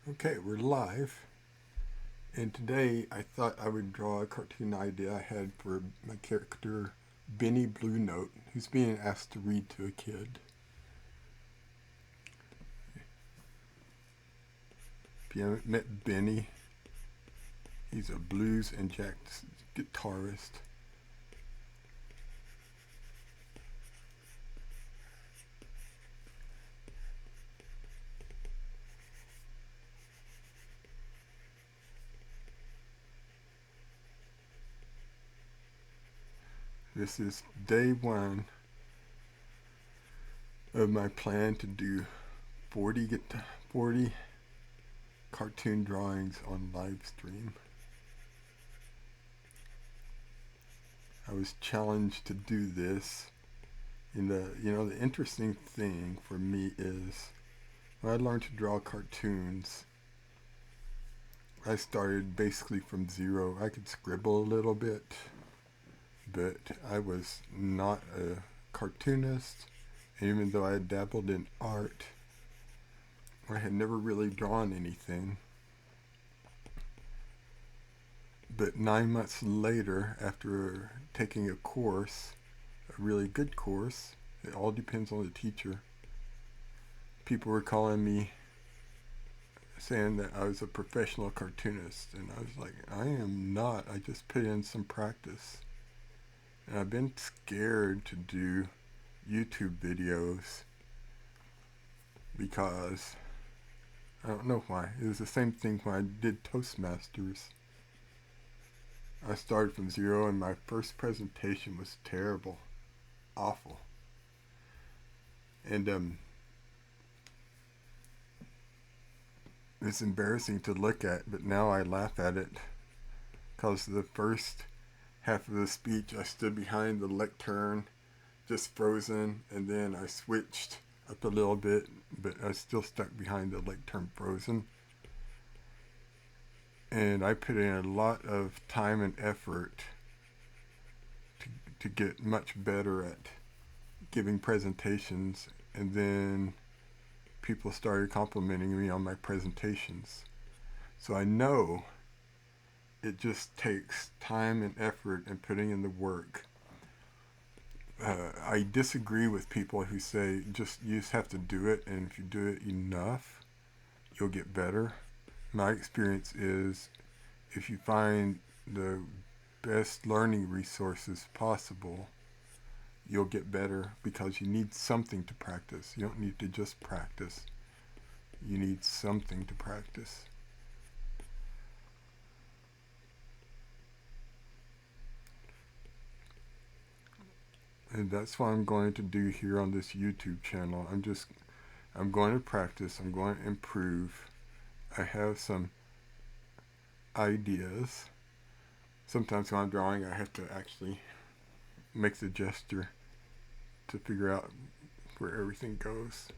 Okay, we're live, and today I thought I would draw a cartoon idea I had for my character Benny Bluenote, who's being asked to read to a kid. If you haven't met Benny, he's a blues and jazz guitarist. This is day one of my plan to do 40 cartoon drawings on live stream. I was challenged to do this. And the interesting thing for me is when I learned to draw cartoons, I started basically from zero. I could scribble a little bit, but I was not a cartoonist. Even though I had dabbled in art, I had never really drawn anything. But 9 months later, after taking a course, a really good course, it all depends on the teacher, people were calling me saying that I was a professional cartoonist, and I was like, I am not. I just put in some practice. And I've been scared to do YouTube videos because I don't know why. It was the same thing when I did Toastmasters. I started from zero, and my first presentation was terrible, awful. And it's embarrassing to look at, but now I laugh at it because the first half of the speech I stood behind the lectern, just frozen, and then I switched up a little bit, but I still stuck behind the lectern frozen. And I put in a lot of time and effort to get much better at giving presentations, and then people started complimenting me on my presentations. So I know it just takes time and effort and putting in the work. I disagree with people who say you just have to do it, and if you do it enough, you'll get better. My experience is if you find the best learning resources possible, you'll get better because you need something to practice. You don't need to just practice. You need something to practice. And that's what I'm going to do here on this YouTube channel. I'm going to practice. I'm going to improve. I have some ideas. Sometimes when I'm drawing, I have to actually make the gesture to figure out where everything goes.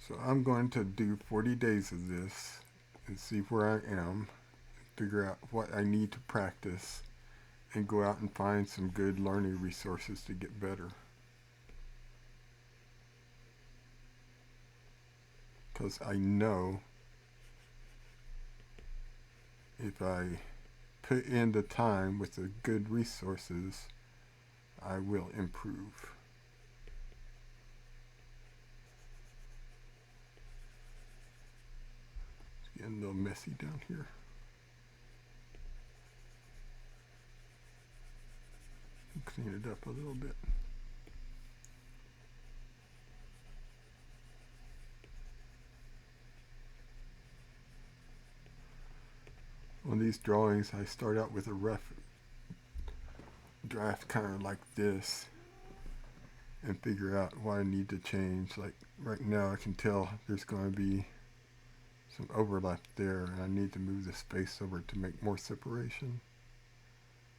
So I'm going to do 40 days of this and see where I am, figure out what I need to practice, and go out and find some good learning resources to get better. Because I know if I put in the time with the good resources, I will improve. It's getting a little messy down here. Clean it up a little bit. On these drawings, I start out with a rough draft kind of like this and figure out what I need to change. Like right now I can tell there's going to be some overlap there, and I need to move the space over to make more separation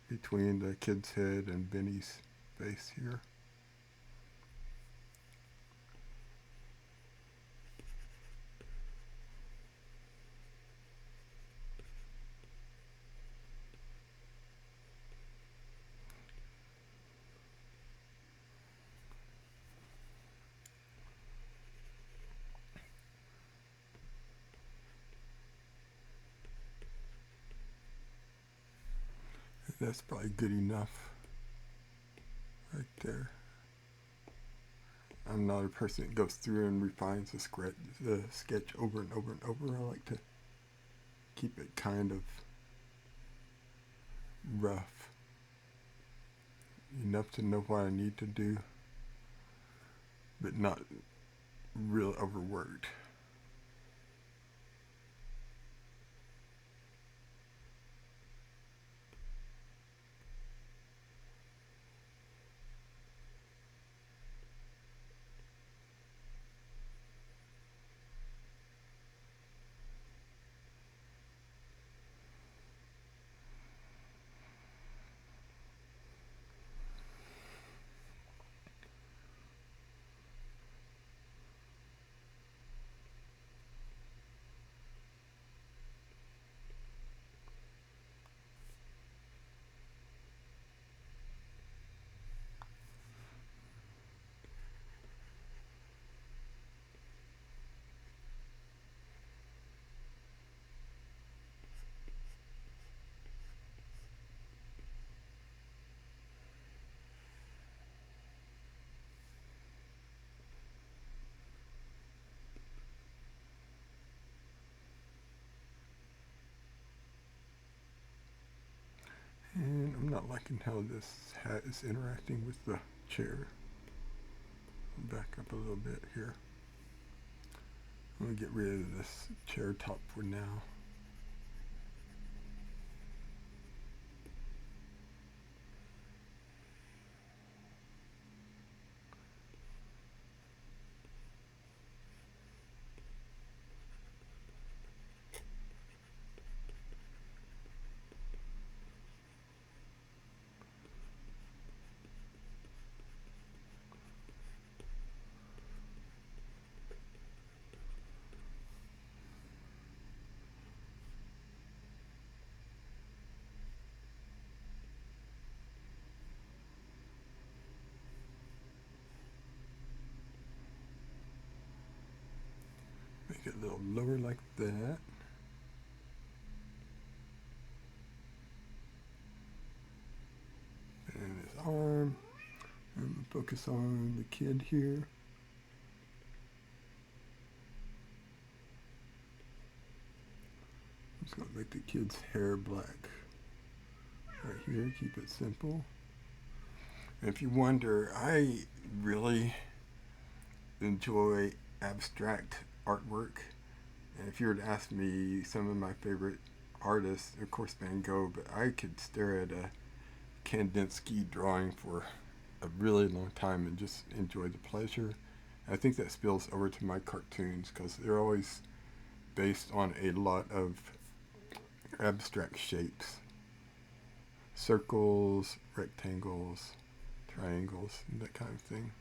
between the kid's head and Benny's face here. That's probably good enough right there. I'm not a person that goes through and refines the sketch over and over and over. I like to keep it kind of rough, enough to know what I need to do, but not real overworked. And I'm not liking how this hat is interacting with the chair. Back up a little bit here. I'm going to get rid of this chair top for now. Make it a little lower like that. And his arm. And focus on the kid here. I'm just going to make the kid's hair black. Right here, keep it simple. And if you wonder, I really enjoy abstract artwork. And if you were to ask me some of my favorite artists, of course Van Gogh, but I could stare at a Kandinsky drawing for a really long time and just enjoy the pleasure. I think that spills over to my cartoons because they're always based on a lot of abstract shapes. Circles, rectangles, triangles, and that kind of thing.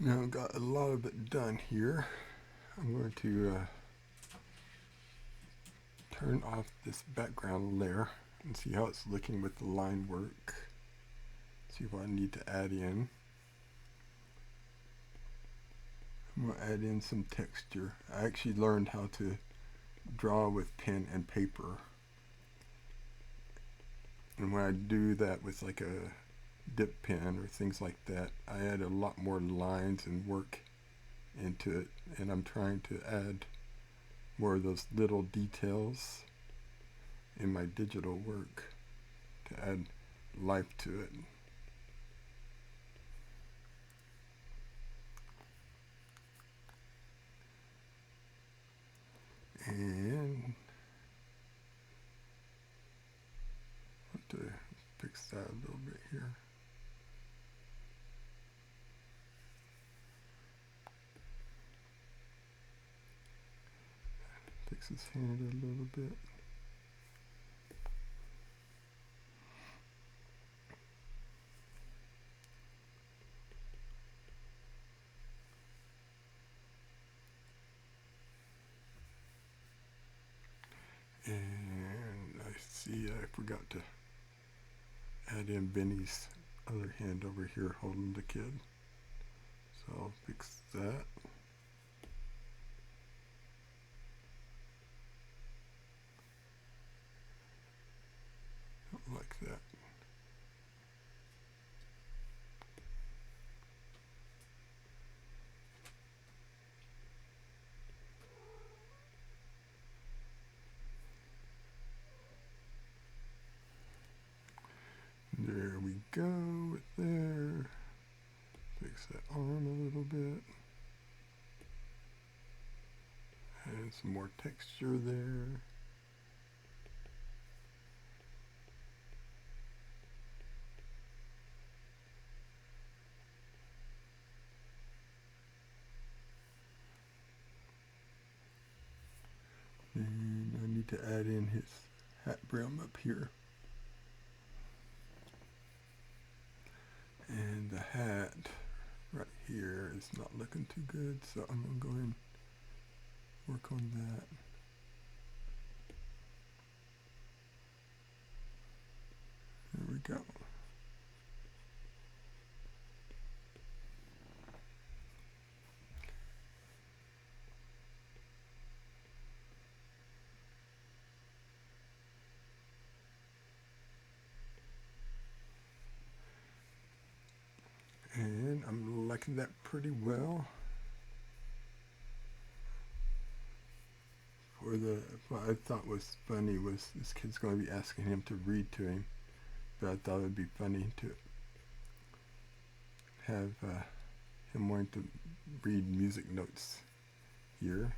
Now I've got a lot of it done here. I'm going to turn off this background layer and see how it's looking with the line work. See what I need to add in. I'm going to add in some texture. I actually learned how to draw with pen and paper. And when I do that with like a dip pen or things like that, I add a lot more lines and work into it. And I'm trying to add more of those little details in my digital work to add life to it. And I want to fix that a little bit here. Fix his hand a little bit. And I see I forgot to add in Benny's other hand over here holding the kid. So I'll fix that. Like that. There we go with there. Fix that arm a little bit. And some more texture there. And I need to add in his hat brim up here. And the hat right here is not looking too good, so I'm going to go and work on that. There we go. And I'm liking that pretty well. What I thought was funny was this kid's going to be asking him to read to him, but I thought it would be funny to have him wanting to read music notes here.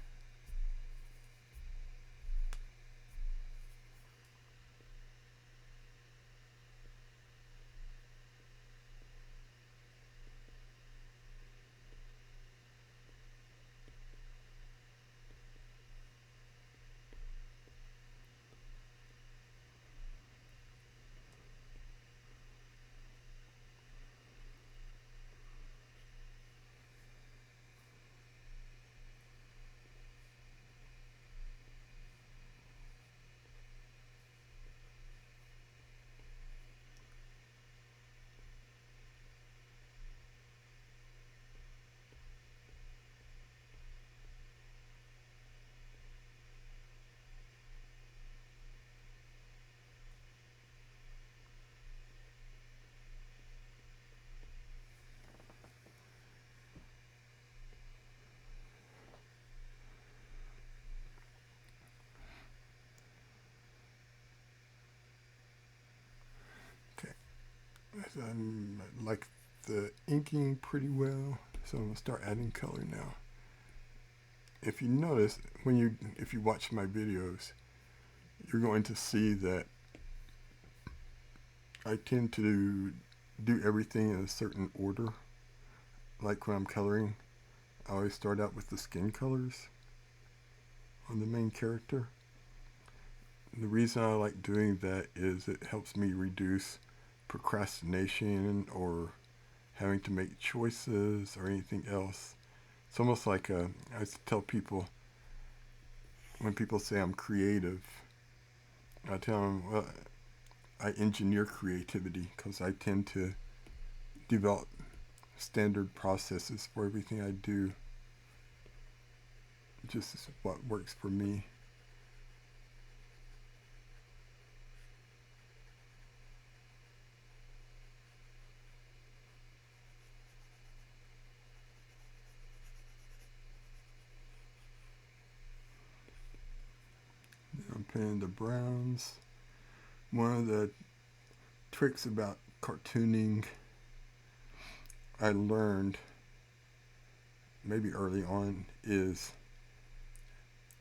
Okay, I like the inking pretty well, so I'm going to start adding color now. If you notice, if you watch my videos, you're going to see that I tend to do everything in a certain order. Like when I'm coloring, I always start out with the skin colors on the main character. The reason I like doing that is it helps me reduce procrastination or having to make choices or anything else. It's almost like I used to tell people, when people say I'm creative, I tell them, well, I engineer creativity because I tend to develop standard processes for everything I do. Just is what works for me. I'm painting the browns. One of the tricks about cartooning I learned maybe early on is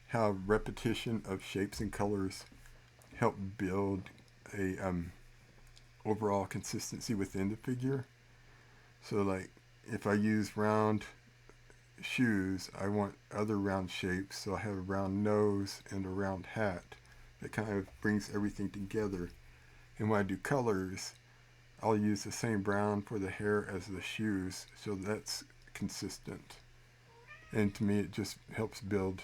how repetition of shapes and colors help build a overall consistency within the figure. So like if I use round shoes, I want other round shapes, so I have a round nose and a round hat that kind of brings everything together. And when I do colors, I'll use the same brown for the hair as the shoes, so that's consistent. And to me, it just helps build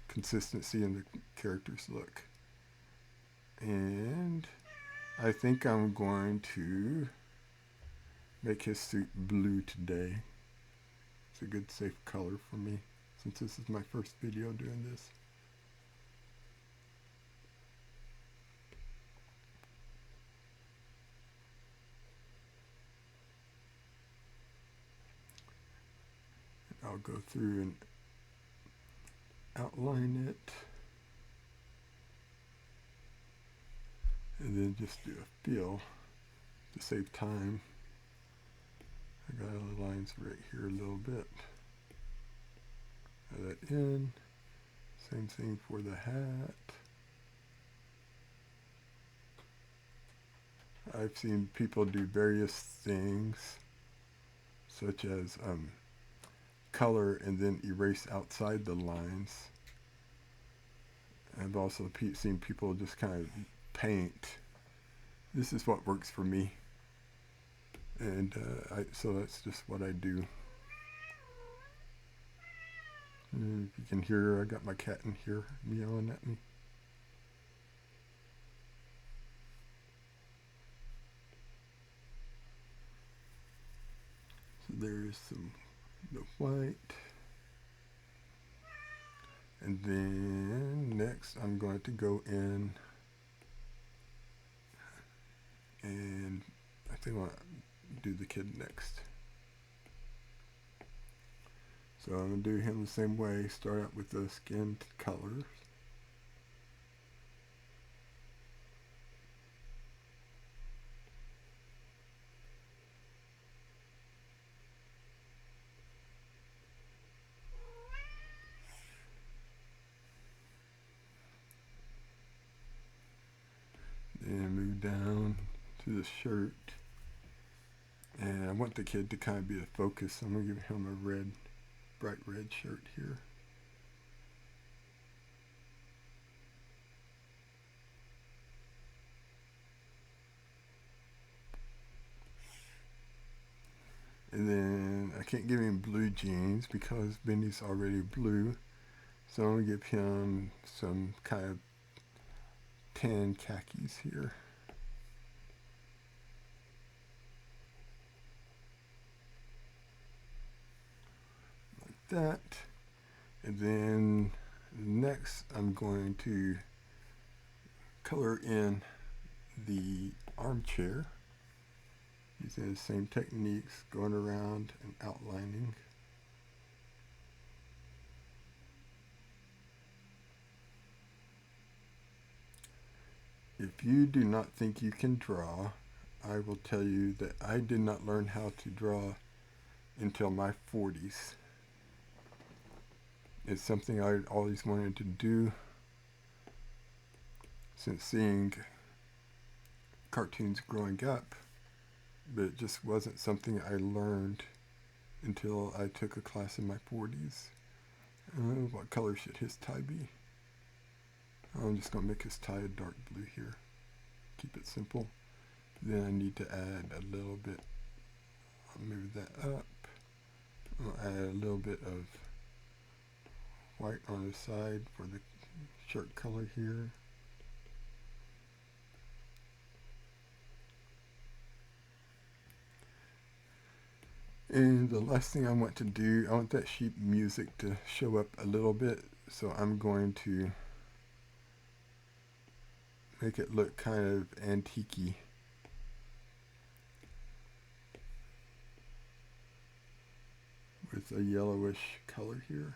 consistency in the character's look. And I think I'm going to make his suit blue today. It's a good safe color for me, since this is my first video doing this. I'll go through and outline it, and then just do a fill to save time. I got all the lines right here a little bit. Add that in. Same thing for the hat. I've seen people do various things, such as color and then erase outside the lines. I've also seen people just kind of paint. This is what works for me, and so that's just what I do. And if you can hear, I got my cat in here meowing at me. So there's the white. And then next I'm going to go in and I think I'll do the kid next. So I'm going to do him the same way, start out with the skin colors. Then move down to the shirt. And I want the kid to kind of be the focus, so I'm going to give him a red, bright red shirt here. And then I can't give him blue jeans because Benny's already blue. So I'm going to give him some kind of tan khakis here. Like that. And then next I'm going to color in the armchair using the same techniques, going around and outlining. If you do not think you can draw, I will tell you that I did not learn how to draw until my 40s. It's something I always wanted to do since seeing cartoons growing up, but it just wasn't something I learned until I took a class in my 40s. What color should his tie be? I'm just going to make his tie a dark blue here. Keep it simple. Then I need to add a little bit I'll move that up. I'll add a little bit of white on the side for the shirt color here. And the last thing I want to do, I want that sheet music to show up a little bit, so I'm going to make it look kind of antique-y. With a yellowish color here.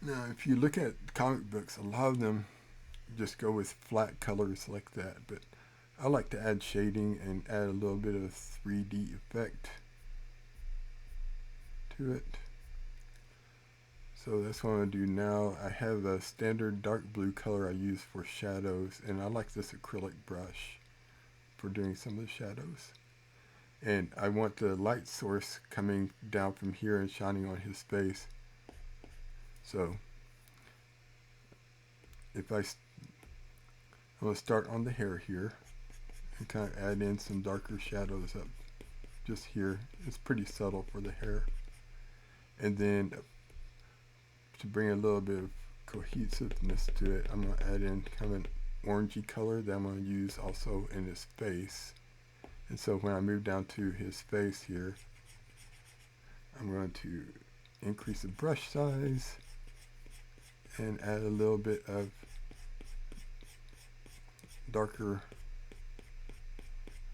Now, if you look at comic books, a lot of them just go with flat colors like that, but I like to add shading and add a little bit of 3D effect to it. So that's what I'm going to do now. I have a standard dark blue color I use for shadows, and I like this acrylic brush for doing some of the shadows. And I want the light source coming down from here and shining on his face. So if I'm going to start on the hair here and kind of add in some darker shadows up just here. It's pretty subtle for the hair. And then to bring a little bit of cohesiveness to it, I'm going to add in kind of an orangey color that I'm going to use also in his face. And so when I move down to his face here, I'm going to increase the brush size and add a little bit of darker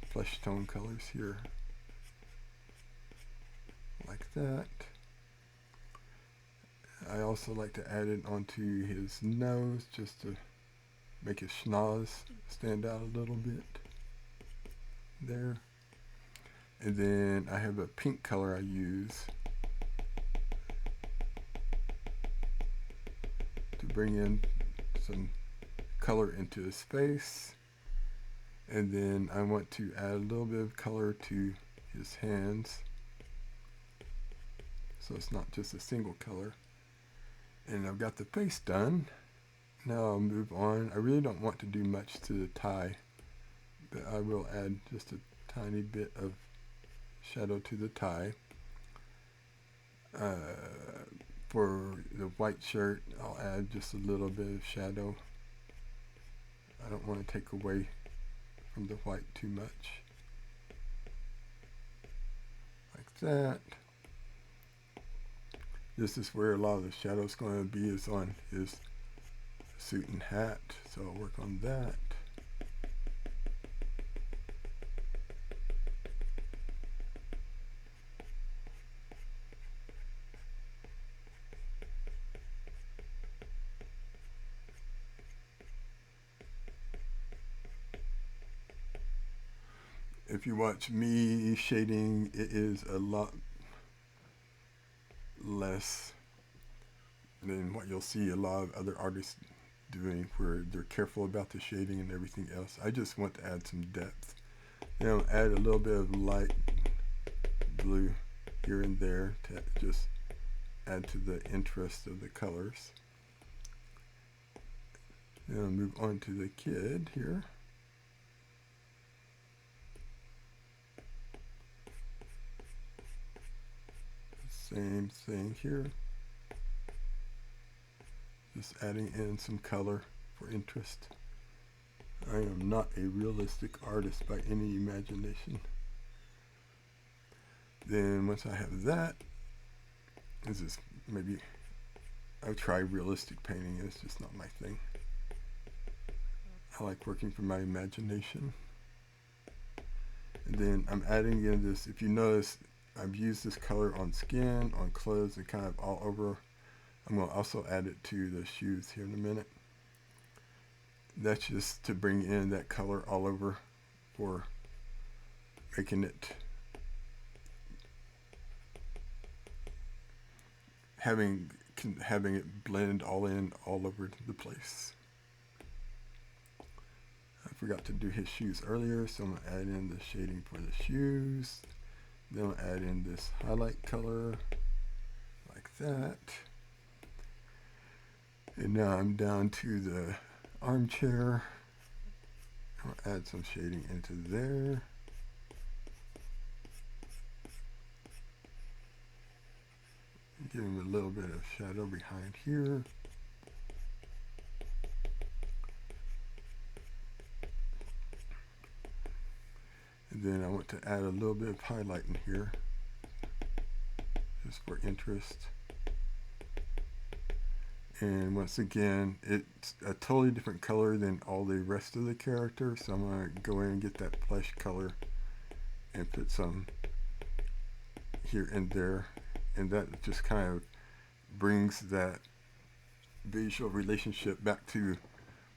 flesh tone colors here, like that. I also like to add it onto his nose just to make his schnoz stand out a little bit there. And then I have a pink color I use to bring in some color into his face. And then I want to add a little bit of color to his hands, so it's not just a single color. And I've got the face done. Now I'll move on. I really don't want to do much to the tie, but I will add just a tiny bit of shadow to the tie. For the white shirt, I'll add just a little bit of shadow. I don't want to take away from the white too much. Like that. This is where a lot of the shadow is going to be, is on his suit and hat. So I'll work on that. If you watch me shading, it is a lot less than what you'll see a lot of other artists doing, where they're careful about the shading and everything else. I just want to add some depth. Add a little bit of light blue here and there to just add to the interest of the colors. Then I'll move on to the kid here. Same thing here. Just adding in some color for interest. I am not a realistic artist by any imagination. Then once I have that, this is maybe, I've tried realistic painting, it's just not my thing. I like working from my imagination. And then I'm adding in this, if you notice, I've used this color on skin, on clothes, and kind of all over. I'm going to also add it to the shoes here in a minute. That's just to bring in that color all over, for making it, having it blend all in all over the place. I forgot to do his shoes earlier, so I'm going to add in the shading for the shoes. Then I'll add in this highlight color, like that. And now I'm down to the armchair. I'll add some shading into there. Give him a little bit of shadow behind here. And then I want to add a little bit of highlight in here, just for interest. And once again, it's a totally different color than all the rest of the character, so I'm going to go in and get that flesh color and put some here and there, and that just kind of brings that visual relationship back to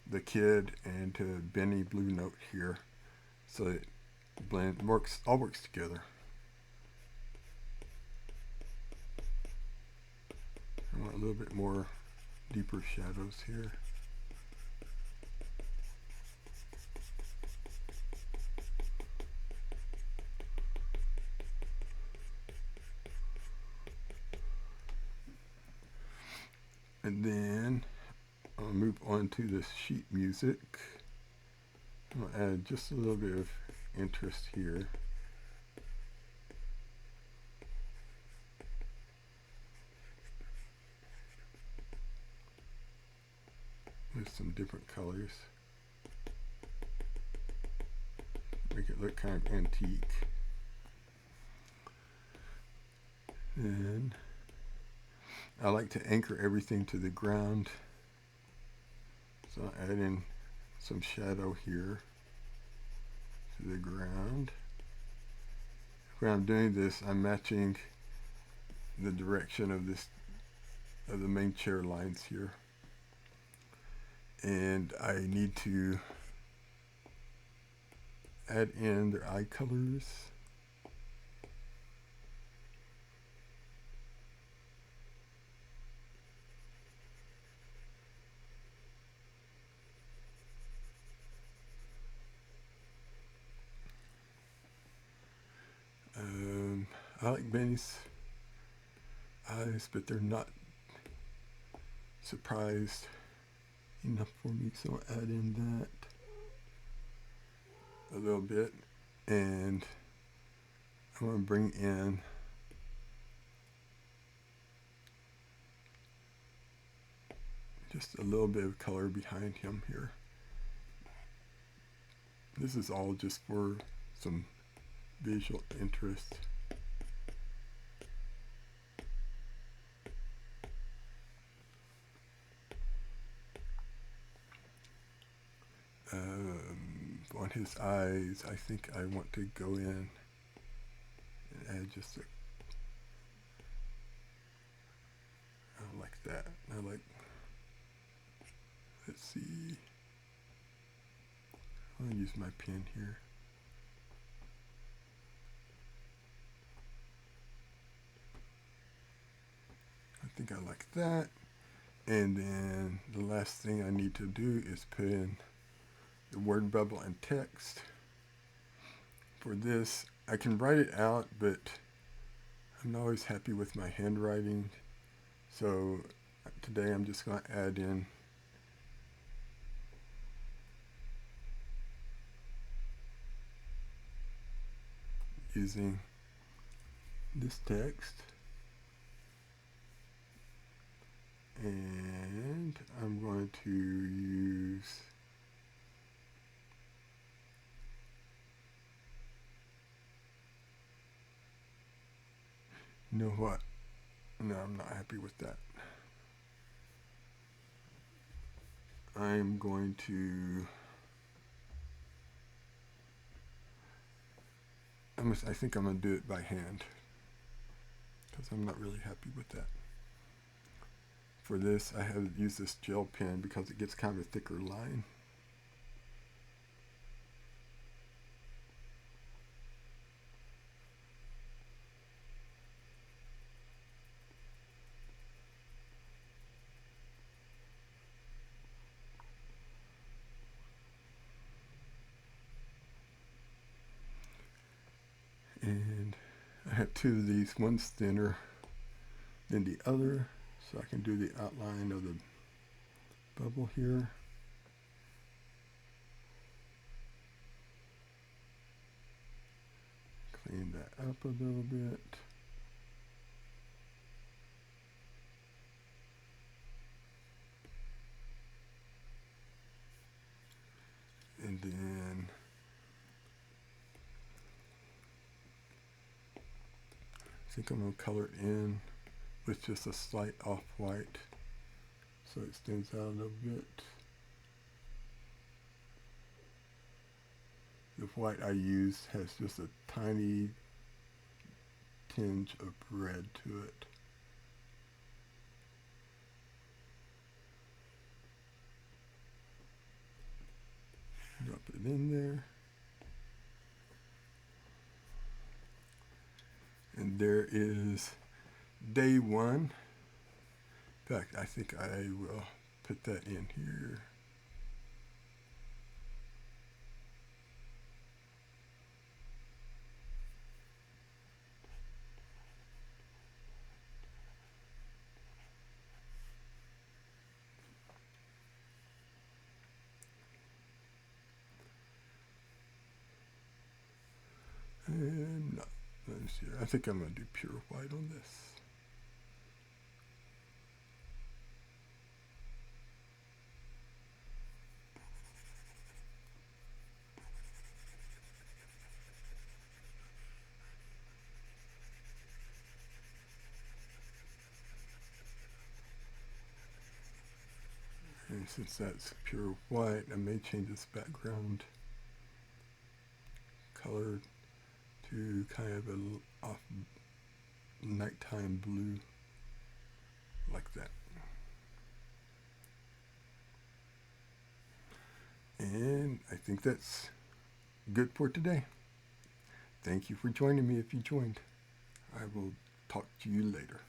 the kid and to Benny Bluenote here, so it all works together. I want a little bit more deeper shadows here. And then I'll move on to the sheet music. I'll add just a little bit of interest here. With some different colors. Make it look kind of antique. And I like to anchor everything to the ground. So I'll add in some shadow here to the ground. When I'm doing this, I'm matching the direction of the main chair lines here. And I need to add in their eye colors. I like Benny's eyes, but they're not surprised enough for me, so I'll add in that a little bit, and I'm going to bring in just a little bit of color behind him here. This is all just for some visual interest. On his eyes, I think I want to go in and add just I like that. I like, let's see, I'll use my pen here. I think I like that. And then the last thing I need to do is put in the word bubble and text. For this, I can write it out, but I'm not always happy with my handwriting. So today I'm just going to add in using this text. And I'm going to use you know what? No, I'm not happy with that. I'm going to I think I'm going to do it by hand, because I'm not really happy with that. For this, I have used this gel pen because it gets kind of a thicker line. And I have two of these, one's thinner than the other, so I can do the outline of the bubble here. Clean that up a little bit. And then I think I'm going to color it in with just a slight off-white so it stands out a little bit. The white I used has just a tiny tinge of red to it. Drop it in there. And there is day one. In fact, I think I will put that in here. And no, let me see. I think I'm going to do pure white on this. And since that's pure white, I may change this background color to kind of a off nighttime blue, like that. And I think that's good for today. Thank you for joining me if you joined. I will talk to you later.